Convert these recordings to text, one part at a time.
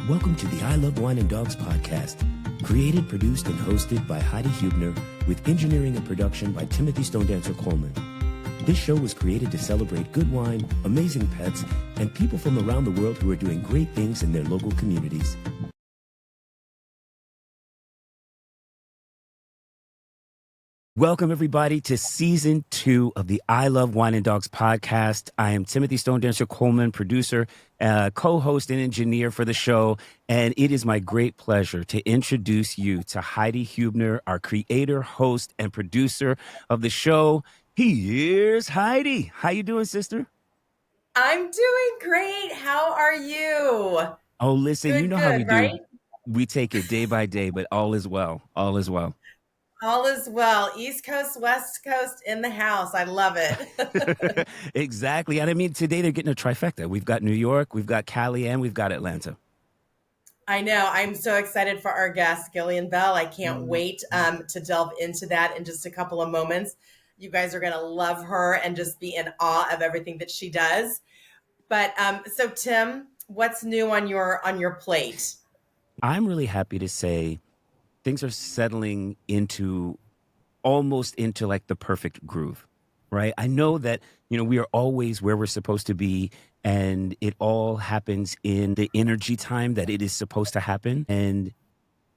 Welcome to the I Love Wine and Dogs podcast, created, produced, and hosted by Heidi Hubner, with engineering and production by Timothy Stone Dancer Coleman. This show was created to celebrate good wine, amazing pets, and people from around the world who are doing great things in their local communities. Welcome, everybody, to Season 2 of the I Love Wine and Dogs podcast. I am Timothy Stone Dancer Coleman, producer, co-host, and engineer for the show. And it is my great pleasure to introduce you to Heidi Hubner, our creator, host, and producer of the show. Here's Heidi. How you doing, sister? I'm doing great. How are you? Oh, listen, Good, you know how we do. right? We take it day by day, but all is well. All is well. All is well. East Coast, West Coast in the house. I love it. Exactly. And I mean, today they're getting a trifecta. We've got New York, we've got Cali, and we've got Atlanta. I know. I'm so excited for our guest, Gillian Bell. I can't wait to delve into that in just a couple of moments. You guys are going to love her and just be in awe of everything that she does. But so Tim, what's new on your plate? I'm really happy to say things are settling into almost into like the perfect groove, right? I know that, we are always where we're supposed to be, and it all happens in the energy time that it is supposed to happen. And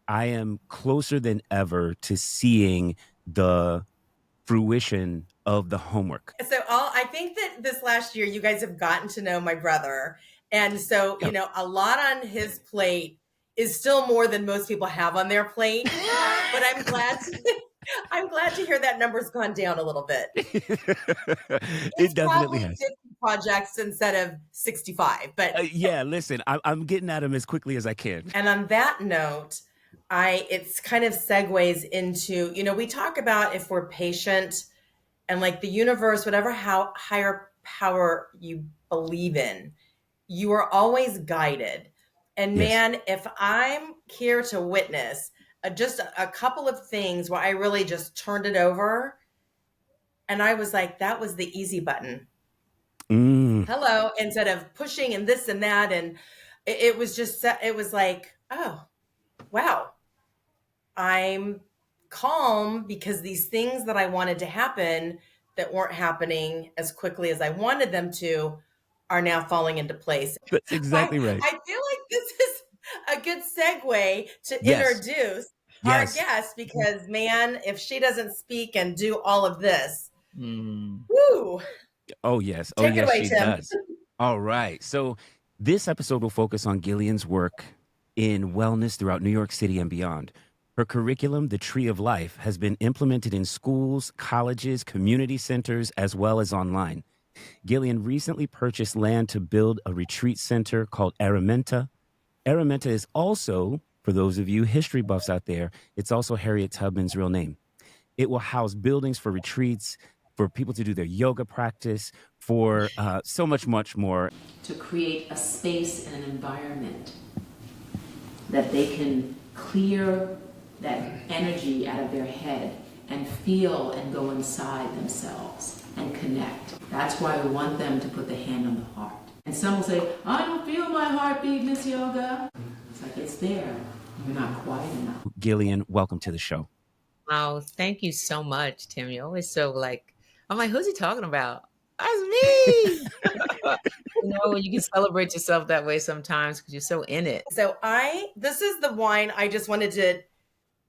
I am closer than ever to seeing the fruition of the homework. So I think that this last year you guys have gotten to know my brother. And so, a lot on his plate is still more than most people have on their plate. But I'm glad to hear that number's gone down a little bit. It definitely has 50 projects instead of 65. But yeah, listen, I'm getting at them as quickly as I can. And on that note, it's kind of segues into, we talk about if we're patient and like the universe, whatever higher power you believe in, you are always guided. And Yes. man, if I'm here to witness just a couple of things where I really just turned it over and I was like, that was the easy button. Hello, instead of pushing and this and that. And it was like, oh, wow, I'm calm because these things that I wanted to happen that weren't happening as quickly as I wanted them to are now falling into place. That's exactly right. I feel like this is a good segue to introduce our guest because, man, if she doesn't speak and do all of this, woo. Oh, yes. Take it away, she Tim. does. All right. So this episode will focus on Gillian's work in wellness throughout New York City and beyond. Her curriculum, The Tree of Life, has been implemented in schools, colleges, community centers, as well as online. Gillian recently purchased land to build a retreat center called Aramenta. Aramenta is also, for those of you history buffs out there, it's also Harriet Tubman's real name. It will house buildings for retreats, for people to do their yoga practice, for so much more. To create a space and an environment that they can clear that energy out of their head and feel and go inside themselves and connect. That's why we want them to put the hand on the heart. And some will say, I don't feel my heartbeat, Miss Yoga. It's like, it's there. You're not quiet enough. Gillian, welcome to the show. Oh, thank you so much, Tim. You're always so I'm like, who's he talking about? That's me. When you can celebrate yourself that way sometimes because you're so in it. So this is the wine I just wanted to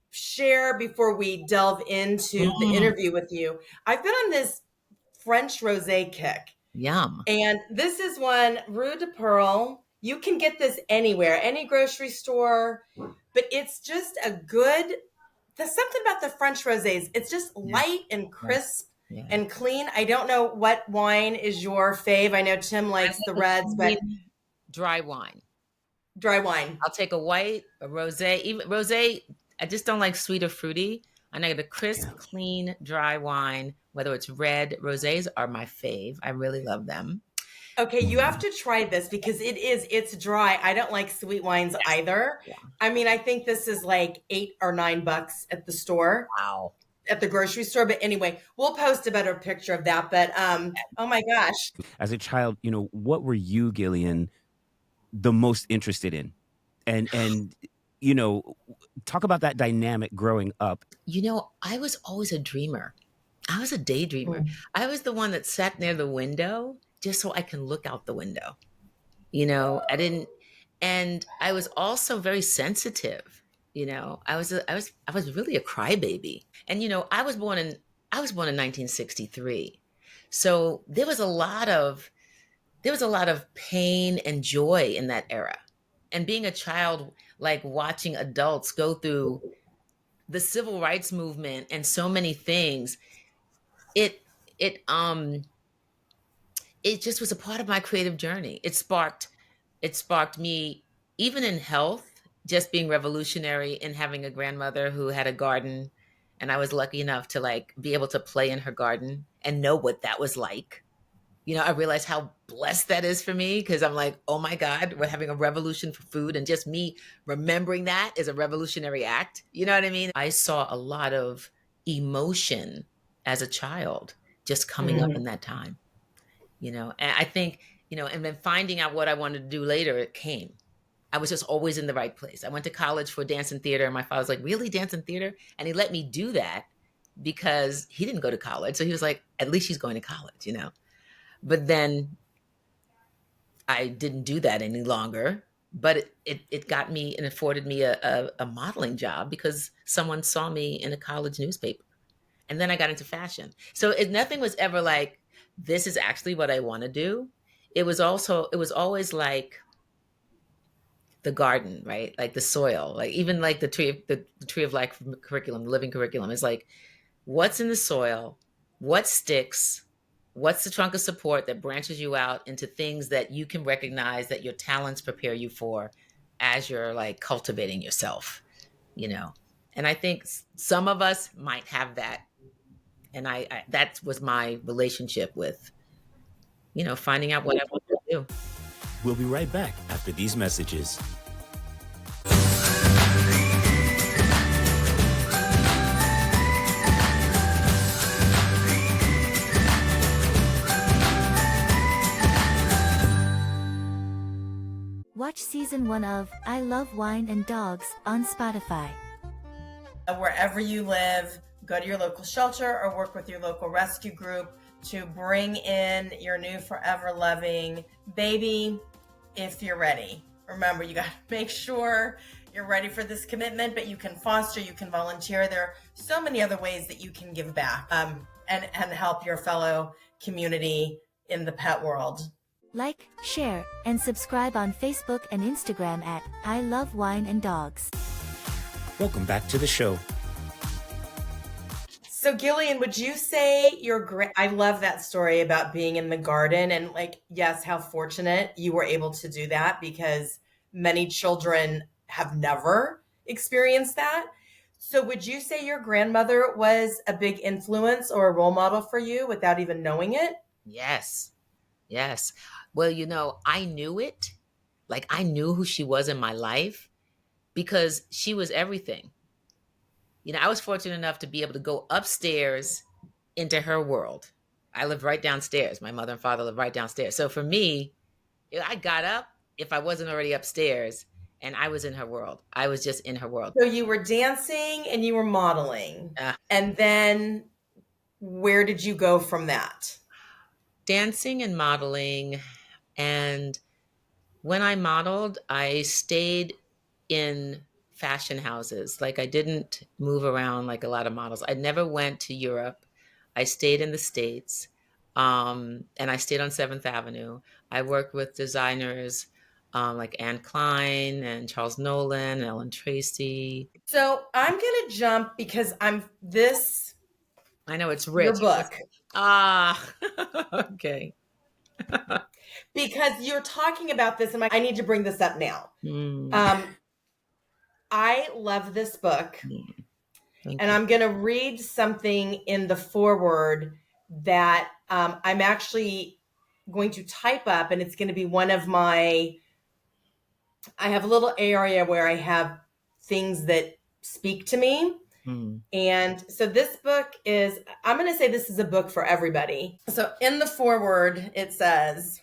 share before we delve into the interview with you. I've been on this French rosé kick. Yum. And this is one, Rue de Pearl. You can get this anywhere, any grocery store, but it's just there's something about the French rosés. It's just light and crisp and clean. I don't know what wine is your fave. I know Tim likes the reds, but dry wine. I'll take a white, a rosé. Even rosé, I just don't like sweet or fruity. I like the crisp, clean, dry wine, whether it's red. Rosés are my fave. I really love them. Okay, you have to try this because it's dry. I don't like sweet wines either. Yeah. I mean, I think this is like $8 or $9 at the store. Wow. At the grocery store. But anyway, we'll post a better picture of that. But oh my gosh. As a child, what were you, Gillian, the most interested in? and talk about that dynamic growing up. I was always a dreamer. I was a daydreamer. Mm. I was the one that sat near the window just so I can look out the window. I didn't, and I was also very sensitive. I was really a crybaby. And I was born in 1963. So there was a lot of pain and joy in that era. And being a child, like watching adults go through the civil rights movement and so many things, it it um it just was a part of my creative journey. It sparked me, even in health, just being revolutionary and having a grandmother who had a garden, and I was lucky enough to like be able to play in her garden and know what that was like. I realize how blessed that is for me, because I'm like, oh my God, we're having a revolution for food. And just me remembering that is a revolutionary act. You know what I mean? I saw a lot of emotion as a child just coming up in that time, and I think, and then finding out what I wanted to do later, it came. I was just always in the right place. I went to college for dance and theater, and my father was like, really, dance and theater? And he let me do that because he didn't go to college. So he was like, at least she's going to college. But then I didn't do that any longer. But it got me and afforded me a modeling job because someone saw me in a college newspaper. And then I got into fashion. So nothing was ever like, this is actually what I want to do. It was always like the garden, right? Like the soil, like even like the tree of life curriculum, the living curriculum is like, what's in the soil, what sticks, what's the trunk of support that branches you out into things that you can recognize that your talents prepare you for as you're like cultivating yourself. And I think some of us might have that. And I that was my relationship with, finding out what I want to do. We'll be right back after these messages. Watch season 1 of I Love Wine and Dogs on Spotify. Wherever you live, go to your local shelter or work with your local rescue group to bring in your new forever loving baby if you're ready. Remember, you got to make sure you're ready for this commitment, but you can foster, you can volunteer. There are so many other ways that you can give back and help your fellow community in the pet world. Like, share, and subscribe on Facebook and Instagram at I Love Wine and Dogs. Welcome back to the show. So Gillian, would you say I love that story about being in the garden, and like, yes, how fortunate you were able to do that, because many children have never experienced that. So would you say your grandmother was a big influence or a role model for you without even knowing it? Yes. Well, I knew it. Like, I knew who she was in my life because she was everything. I was fortunate enough to be able to go upstairs into her world. I lived right downstairs. My mother and father lived right downstairs. So for me, I got up if I wasn't already upstairs, and I was in her world. I was just in her world. So you were dancing and you were modeling. And then where did you go from that? Dancing and modeling. And when I modeled, I stayed in fashion houses. Like, I didn't move around like a lot of models. I never went to Europe. I stayed in the States. And I stayed on 7th Avenue. I worked with designers like Anne Klein and Charles Nolan and Ellen Tracy. So I'm going to jump because I know it's rich. Your book. Okay. Because you're talking about this, and I need to bring this up now. I love this book, and I'm going to read something in the foreword that I'm actually going to type up, and it's going to be one of I have a little area where I have things that speak to me. And so this book I'm going to say this is a book for everybody. So in the foreword, it says,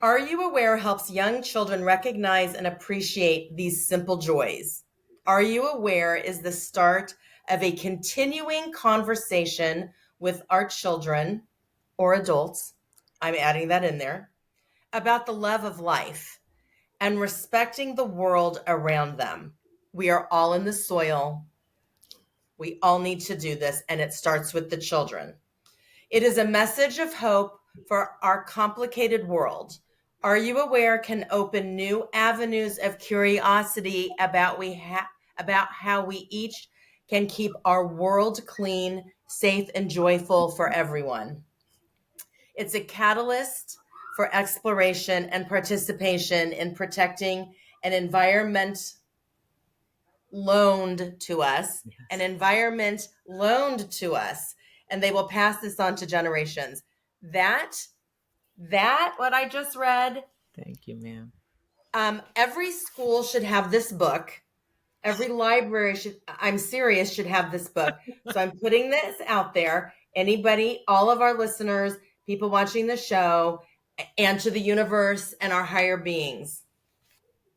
Are You Aware helps young children recognize and appreciate these simple joys. Are You Aware is the start of a continuing conversation with our children or adults, I'm adding that in there, about the love of life and respecting the world around them. We are all in the soil. We all need to do this, and it starts with the children. It is a message of hope for our complicated world. Are You Aware can open new avenues of curiosity about how we each can keep our world clean, safe, and joyful for everyone. It's a catalyst for exploration and participation in protecting an environment loaned to us, and they will pass this on to generations. That what I just read. Thank you, ma'am. Every school should have this book. Every library should have this book. So I'm putting this out there. Anybody, all of our listeners, people watching the show, and to the universe and our higher beings.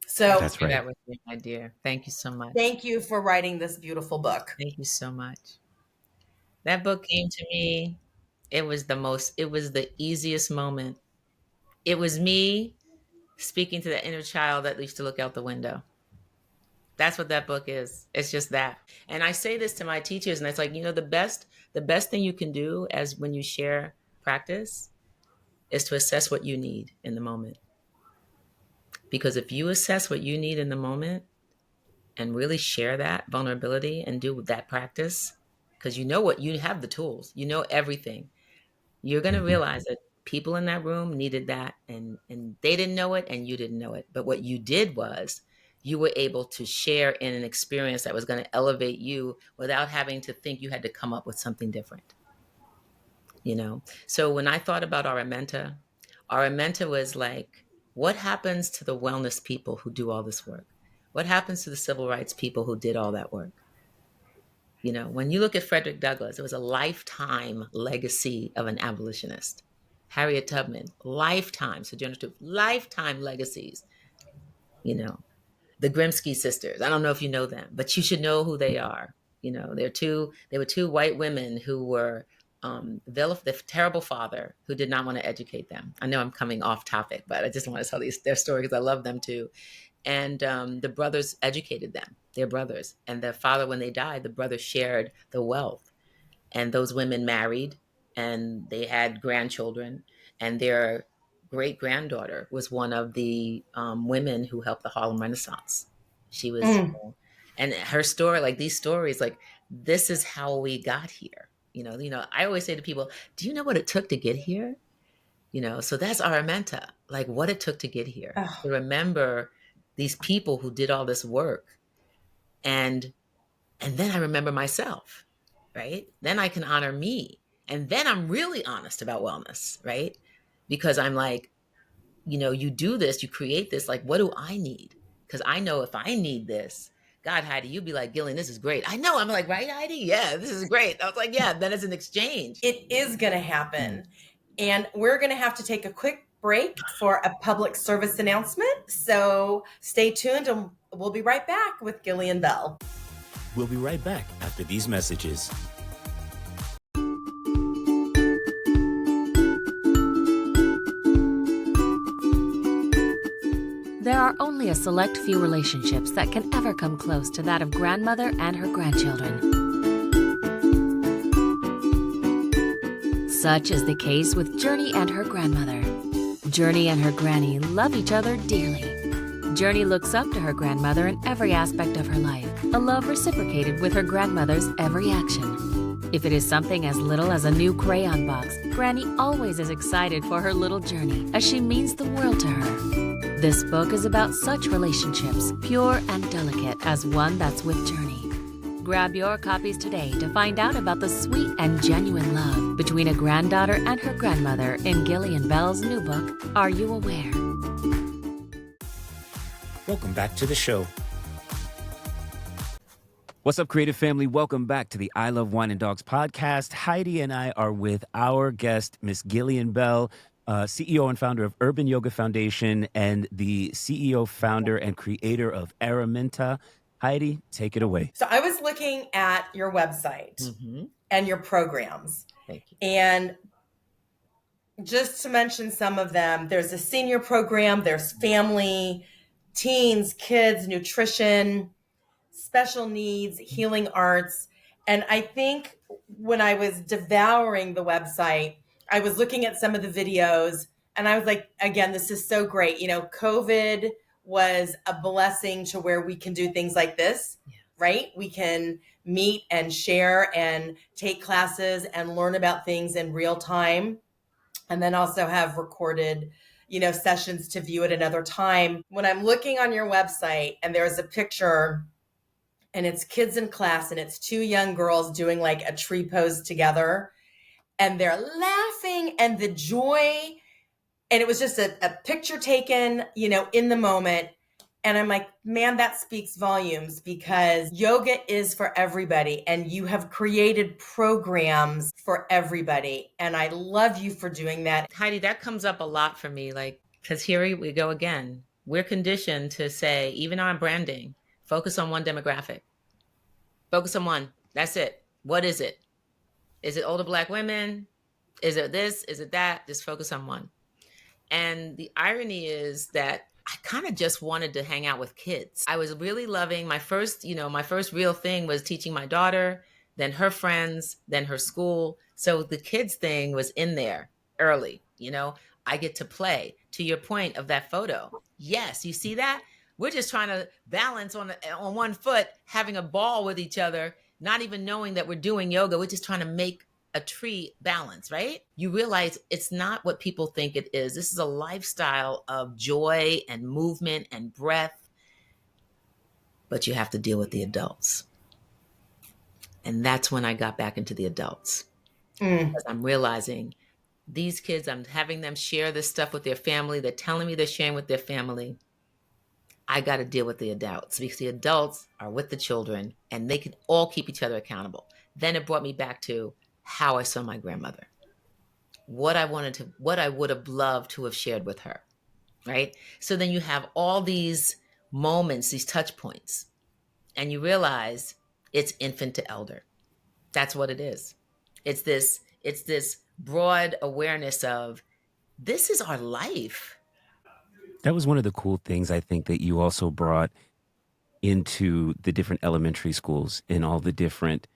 So That's right. That was me, my dear. Thank you so much. thank you for writing this beautiful book. Thank you so much. That book came to me. It was the easiest moment. It was me speaking to the inner child that used to look out the window. That's what that book is. It's just that. And I say this to my teachers, and it's like, the best thing you can do as when you share practice is to assess what you need in the moment. Because if you assess what you need in the moment and really share that vulnerability and do that practice, because you have the tools, you know everything, you're going to realize that people in that room needed that, and they didn't know it and you didn't know it. But what you did was you were able to share in an experience that was going to elevate you without having to think you had to come up with something different. So when I thought about Aramenta was like, what happens to the wellness people who do all this work? What happens to the civil rights people who did all that work? When you look at Frederick Douglass, it was a lifetime legacy of an abolitionist. Harriet Tubman, lifetime legacies. The Grimsky sisters, I don't know if you know them, but you should know who they are. They were two white women who were the terrible father who did not want to educate them. I know I'm coming off topic, but I just want to tell their story because I love them too. And the brothers educated them, their brothers. And their father, when they died, the brothers shared the wealth. And those women married and they had grandchildren. And their great-granddaughter was one of the women who helped the Harlem Renaissance. She was, and her story, like these stories, like this is how we got here. I always say to people, do you know what it took to get here? So that's Aramenta, like what it took to get here. To remember these people who did all this work. And then I remember myself, right? Then I can honor me. And then I'm really honest about wellness, right? Because I'm like, you do this, you create this, like, what do I need? Because I know if I need this, God, Heidi, you'd be like, Gillian, this is great. I know. I'm like, right, Heidi? Yeah, this is great. I was like, yeah, then it's an exchange. It is going to happen. And we're going to have to take a quick break for a public service announcement. So stay tuned and we'll be right back with Gillian Bell. We'll be right back after these messages. There are only a select few relationships that can ever come close to that of grandmother and her grandchildren. Such is the case with Journey and her grandmother. Journey and her granny love each other dearly. Journey looks up to her grandmother in every aspect of her life, a love reciprocated with her grandmother's every action. If it is something as little as a new crayon box, Granny always is excited for her little Journey, as she means the world to her. This book is about such relationships, pure and delicate as one that's with Journey. Grab your copies today to find out about the sweet and genuine love between a granddaughter and her grandmother in Gillian Bell's new book, Are You Aware? Welcome back to the show. What's up, creative family? Welcome back to the I Love Wine and Dogs podcast. Heidi and I are with our guest, Miss Gillian Bell. CEO and founder of Urban Yoga Foundation and the CEO, founder, and creator of Aramenta. Heidi, take it away. So I was looking at your website and your programs. Thank you. And just to mention some of them, there's a senior program, there's family, teens, kids, nutrition, special needs, healing arts. And I think when I was devouring the website, I was looking at some of the videos and I was like, again, this is so great. You know, COVID was a blessing to where we can do things like this, right? We can meet and share and take classes and learn about things in real time. And then also have recorded, sessions to view at another time. When I'm looking on your website and there's a picture and it's kids in class and it's two young girls doing like a tree pose together and they're laughing and the joy, and it was just a picture taken, in the moment. And I'm like, man, that speaks volumes, because yoga is for everybody and you have created programs for everybody. And I love you for doing that. Heidi, that comes up a lot for me, because here we go again. We're conditioned to say, even on branding, focus on one demographic. Focus on one. That's it. What is it? Is it older Black women? Is it this? Is it that? Just focus on one. And the irony is that I kind of just wanted to hang out with kids. I was really loving my first real thing was teaching my daughter, then her friends, then her school. So the kids thing was in there early. I get to play. To your point of that photo. Yes, you see that? We're just trying to balance on one foot, having a ball with each other, not even knowing that we're doing yoga. We're just trying to make a tree balance, right? You realize it's not what people think it is. This is a lifestyle of joy and movement and breath, but you have to deal with the adults. And that's when I got back into the adults. Because I'm realizing these kids, I'm having them share this stuff with their family. They're telling me they're sharing with their family. I got to deal with the adults, because the adults are with the children and they can all keep each other accountable. Then it brought me back to how I saw my grandmother, what I would have loved to have shared with her, right? So then you have all these moments, these touch points, and you realize it's infant to elder. That's what it is. It's this broad awareness of this is our life. That was one of the cool things I think that you also brought into the different elementary schools in all the different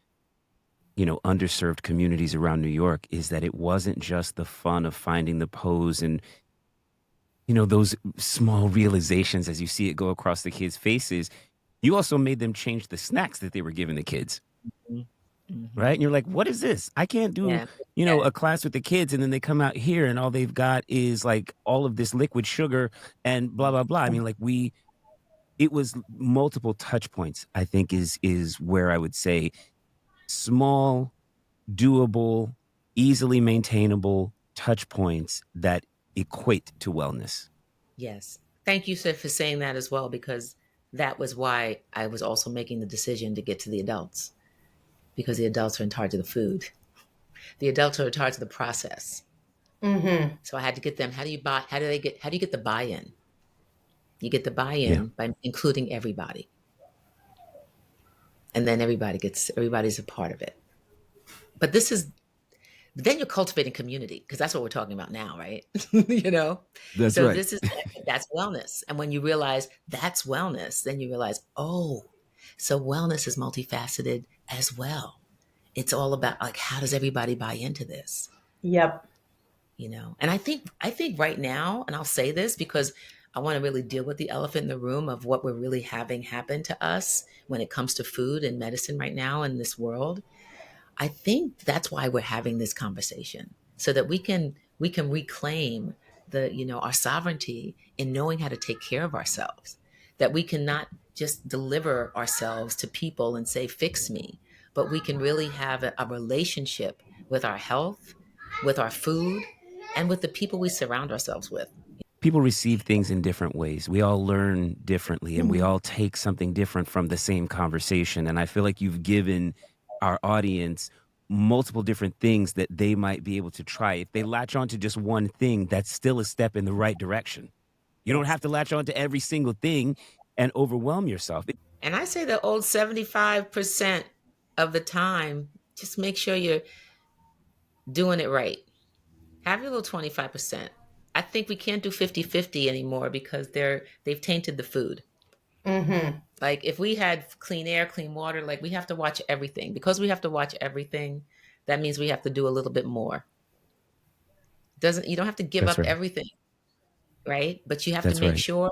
underserved communities around New York, is that it wasn't just the fun of finding the pose and, those small realizations as you see it go across the kids' faces. You also made them change the snacks that they were giving the kids. Right? And you're like, what is this? I can't do, a class with the kids. And then they come out here and all they've got is like all of this liquid sugar and blah, blah, blah. I mean, it was multiple touch points, I think is where I would say small, doable, easily maintainable touch points that equate to wellness. Yes. Thank you, sir, for saying that as well, because that was why I was also making the decision to get to the adults, because the adults are in charge of the food. The adults are in charge of the process. So I had to get them. How do you get the buy-in? You get the buy-in by including everybody. And then everybody's a part of it. But then you're cultivating community, because that's what we're talking about now, right? That's so right. That's wellness. And when you realize that's wellness, then you realize, so wellness is multifaceted as well. It's all about how does everybody buy into this? Yep. And I think right now, and I'll say this because I want to really deal with the elephant in the room of what we're really having happen to us when it comes to food and medicine right now in this world. I think that's why we're having this conversation, so that we can reclaim our sovereignty in knowing how to take care of ourselves, that we cannot just deliver ourselves to people and say, fix me, but we can really have a relationship with our health, with our food, and with the people we surround ourselves with. People receive things in different ways. We all learn differently, and we all take something different from the same conversation. And I feel like you've given our audience multiple different things that they might be able to try. If they latch on to just one thing, that's still a step in the right direction. You don't have to latch on to every single thing and overwhelm yourself. And I say the old 75% of the time, just make sure you're doing it right. Have your little 25%. I think we can't do 50-50 anymore because they've tainted the food. Mm-hmm. Like if we had clean air, clean water, like we have to watch everything. Because we have to watch everything, that means we have to do a little bit more. You don't have to give That's up right. everything, right? But you have That's to make right. sure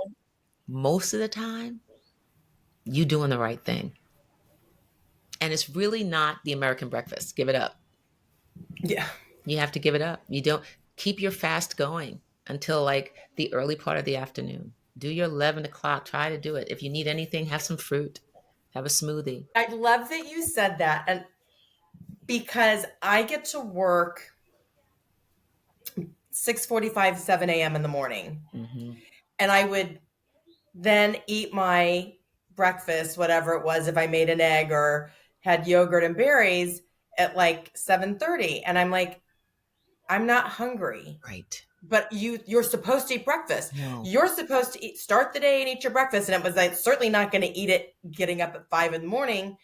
most of the time you're doing the right thing. And it's really not the American breakfast. Give it up. Yeah. You have to give it up. You don't keep your fast going until like the early part of the afternoon. Do your 11 o'clock. Try to do it. If you need anything, have some fruit, have a smoothie. I love that you said that. And because I get to work 6:45, 7 a.m. in the morning. Mm-hmm. And I would then eat my breakfast, whatever it was, if I made an egg or had yogurt and berries at like 7:30. And I'm like, I'm not hungry. Right. But you're supposed to eat breakfast. No. You're supposed to start the day and eat your breakfast. And it was like certainly not going to eat it getting up at 5 in the morning.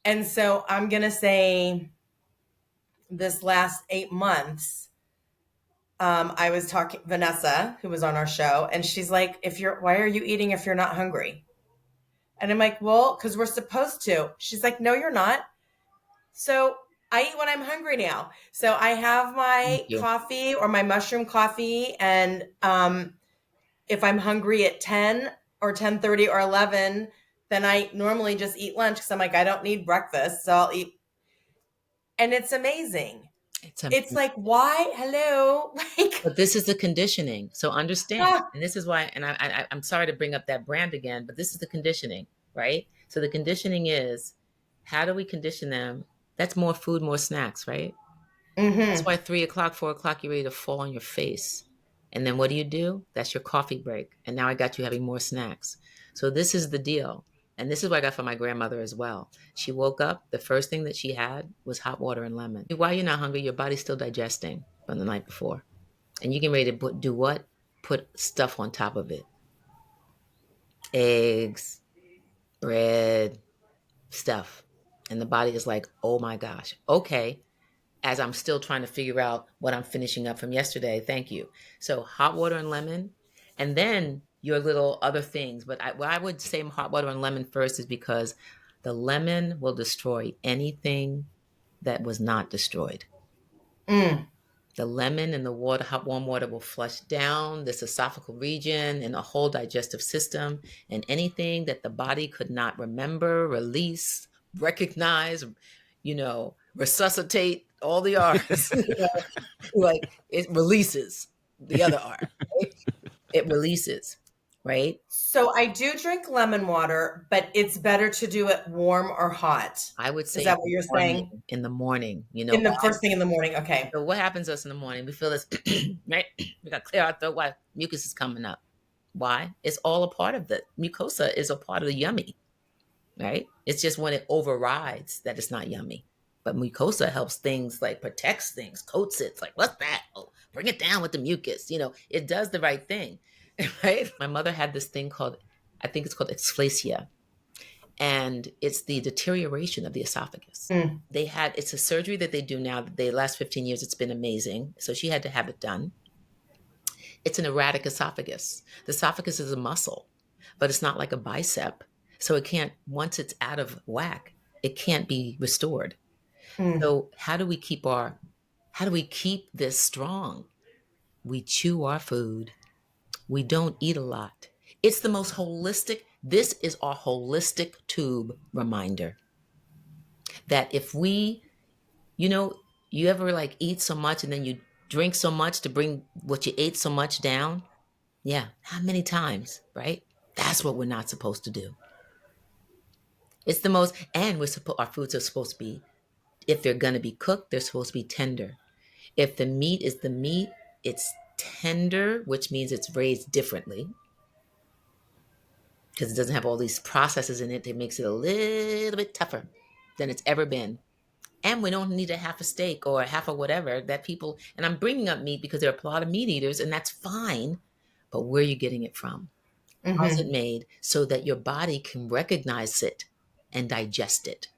And so I'm going to say this last 8 months, I was talking Vanessa, who was on our show, and she's like, why are you eating if you're not hungry? And I'm like, well, because we're supposed to. She's like, no, you're not. So I eat when I'm hungry now. So I have my coffee or my mushroom coffee. And if I'm hungry at 10 or 10:30 or 11, then I normally just eat lunch because I'm like, I don't need breakfast. So I'll eat. And it's amazing. It's like, why? Hello. But this is the conditioning. So understand. And this is why, and I'm sorry to bring up that brand again, but this is the conditioning, right? So the conditioning is, how do we condition them? That's more food, more snacks, right? Mm-hmm. That's why 3 o'clock, 4 o'clock, you're ready to fall on your face. And then what do? That's your coffee break. And now I got you having more snacks. So this is the deal. And this is what I got from my grandmother as well. She woke up, the first thing that she had was hot water and lemon. While you're not hungry, your body's still digesting from the night before. And you get ready to do what? Put stuff on top of it. Eggs, bread, stuff. And the body is like, oh my gosh, okay. As I'm still trying to figure out what I'm finishing up from yesterday. Thank you. So hot water and lemon, and then your little other things. But I would say hot water and lemon first is because the lemon will destroy anything that was not destroyed. Mm. The lemon and the water, hot warm water, will flush down this esophageal region and the whole digestive system, and anything that the body could not remember, release, recognize, resuscitate, all the R's, like it releases the other R, right? It releases, right? So I do drink lemon water, but it's better to do it warm or hot. I would say, is that what you're saying? In the morning, in the first thing in the morning. Okay. So what happens to us in the morning? We feel this, right? We got to clear our throat. Why? Mucus is coming up. Why? It's all a part of the mucosa, is a part of the yummy, right? It's just when it overrides that it's not yummy. But mucosa helps things, like protects things, coats it. It's like, what's that? Oh, bring it down with the mucus. It does the right thing, right? My mother had this thing called, I think it's called asphyxia. And it's the deterioration of the esophagus. Mm. It's a surgery that they do now. The last 15 years, it's been amazing. So she had to have it done. It's an erratic esophagus. The esophagus is a muscle, but it's not like a bicep. So it can't, once it's out of whack, it can't be restored. Mm. So how do we keep this strong? We chew our food. We don't eat a lot. It's the most holistic. This is our holistic tube reminder that if we, you ever like eat so much and then you drink so much to bring what you ate so much down? Yeah. How many times, right? That's what we're not supposed to do. It's the most, and our foods are supposed to be, if they're going to be cooked, they're supposed to be tender. If the meat is the meat, it's tender, which means it's raised differently because it doesn't have all these processes in it that makes it a little bit tougher than it's ever been. And we don't need a half a steak or a half of whatever that people, and I'm bringing up meat because there are a lot of meat eaters, and that's fine. But where are you getting it from? How's it made so that your body can recognize it and digest it?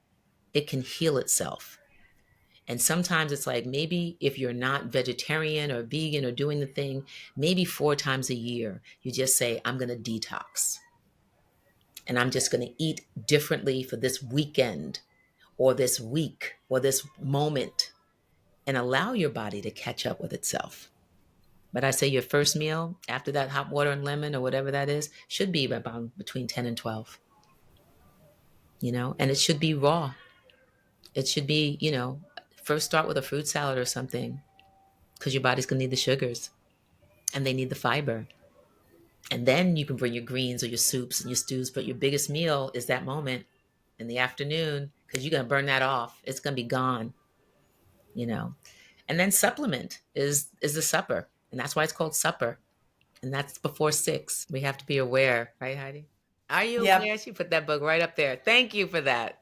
It can heal itself. And sometimes it's like, maybe if you're not vegetarian or vegan or doing the thing, maybe 4 times a year, you just say, I'm going to detox. And I'm just going to eat differently for this weekend or this week or this moment, and allow your body to catch up with itself. But I say your first meal after that hot water and lemon or whatever that is should be about between 10 and 12, and it should be raw. It should be, first start with a fruit salad or something, because your body's going to need the sugars and they need the fiber. And then you can bring your greens or your soups and your stews. But your biggest meal is that moment in the afternoon, because you're going to burn that off. It's going to be gone, And then supplement is the supper. And that's why it's called supper. And that's before 6. We have to be aware. Right, Heidi? Are you aware? She put that book right up there. Thank you for that.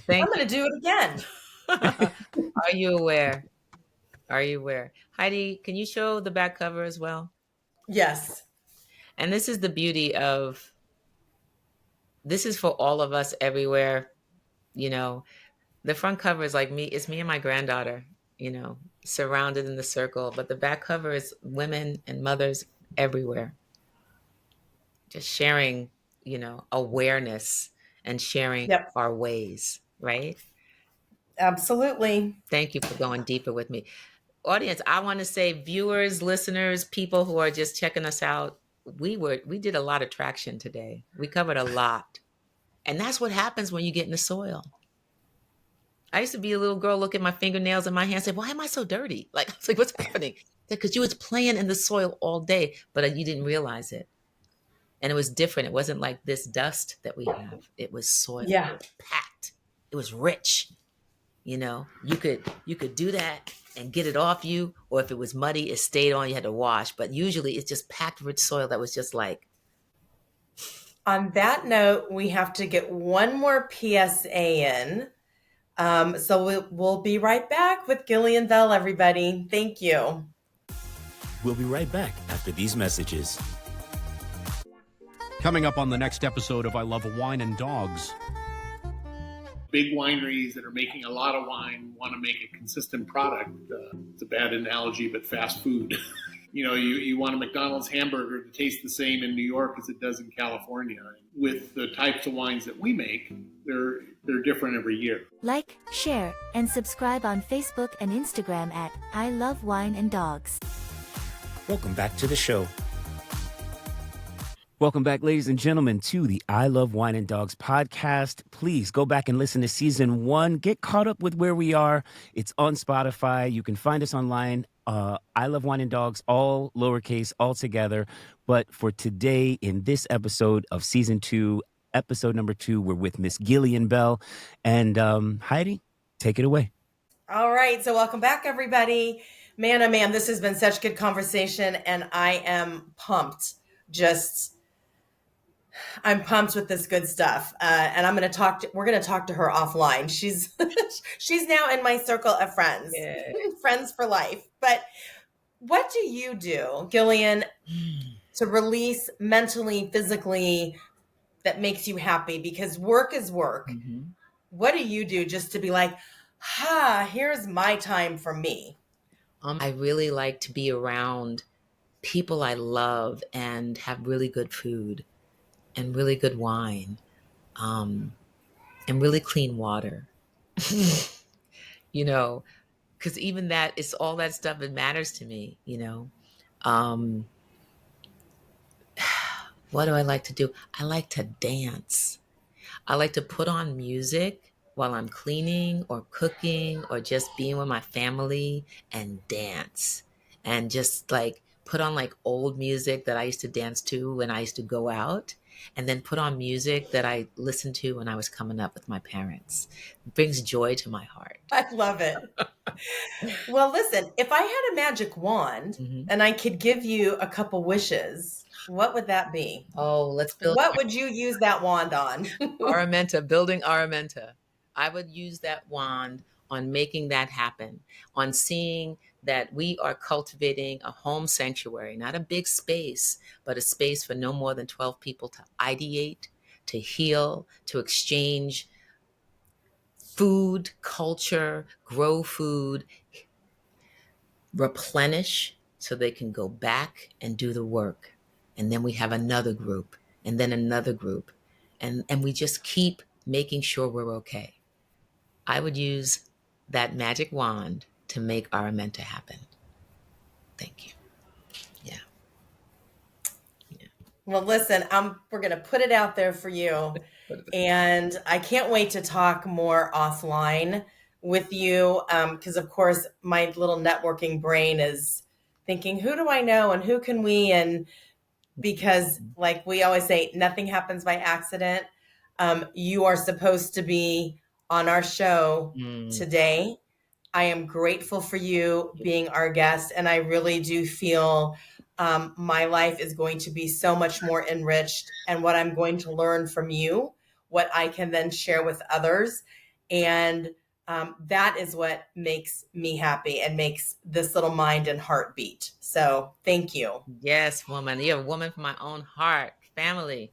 I'm going to do it again. Are you aware? Are you aware? Heidi, can you show the back cover as well? Yes. And this is the beauty of, this is for all of us everywhere. The front cover is like me. It's me and my granddaughter, surrounded in the circle. But the back cover is women and mothers everywhere. Just sharing, awareness and sharing our ways, right? Absolutely. Thank you for going deeper with me. Audience, I want to say, viewers, listeners, people who are just checking us out, we did a lot of traction today. We covered a lot. And that's what happens when you get in the soil. I used to be a little girl, look at my fingernails and my hands, say, why am I so dirty? I was like, what's happening? Because you was playing in the soil all day, but you didn't realize it. And it was different. It wasn't like this dust that we have. It was soil. Yeah. It was packed. It was rich. You could do that and get it off you, or if it was muddy, it stayed on, you had to wash. But usually it's just packed rich soil that was just like. On that note, we have to get one more PSA in. So we'll be right back with Gillian Bell, everybody. Thank you. We'll be right back after these messages. Coming up on the next episode of I Love Wine and Dogs. Big wineries that are making a lot of wine want to make a consistent product. It's a bad analogy, but fast food. You want a McDonald's hamburger to taste the same in New York as it does in California. With the types of wines that we make, they're different every year. Like, share, and subscribe on Facebook and Instagram at I Love Wine and Dogs. Welcome back to the show. Welcome back, ladies and gentlemen, to the I Love Wine and Dogs podcast. Please go back and listen to season 1. Get caught up with where we are. It's on Spotify. You can find us online. I Love Wine and Dogs, all lowercase, all together. But for today, in this episode of season 2, episode number 2, we're with Miss Gillian Bell. And Heidi, take it away. All right. So welcome back, everybody. Man, oh man, this has been such good conversation, and I am pumped. I'm pumped with this good stuff. And we're going to talk to her offline. She's now in my circle of friends, friends for life. But what do you do, Gillian, to release mentally, physically, that makes you happy? Because work is work. Mm-hmm. What do you do just to be like, here's my time for me? I really like to be around people I love and have really good food and really good wine, and really clean water, because even that, it's all that stuff that matters to me, What do I like to do? I like to dance. I like to put on music while I'm cleaning or cooking or just being with my family and dance, and just put on old music that I used to dance to when I used to go out, and then put on music that I listened to when I was coming up with my parents. It brings joy to my heart. I love it. Well, listen, if I had a magic wand and I could give you a couple wishes, what would that be? Oh, let's build. What would you use that wand on? Aramenta, building Aramenta. I would use that wand on making that happen, on seeing that we are cultivating a home sanctuary, not a big space, but a space for no more than 12 people to ideate, to heal, to exchange food, culture, grow food, replenish so they can go back and do the work. And then we have another group, and then another group. And we just keep making sure we're okay. I would use that magic wand to make Aramenta happen. Thank you. Yeah. Well, listen, we're going to put it out there for you. And I can't wait to talk more offline with you. Because, of course, my little networking brain is thinking, who do I know and who can we? And because, like we always say, nothing happens by accident. You are supposed to be on our show today. I am grateful for you being our guest. And I really do feel my life is going to be so much more enriched, and what I'm going to learn from you, what I can then share with others. And that is what makes me happy and makes this little mind and heart beat. So thank you. Yes, woman. You're a woman from my own heart. Family.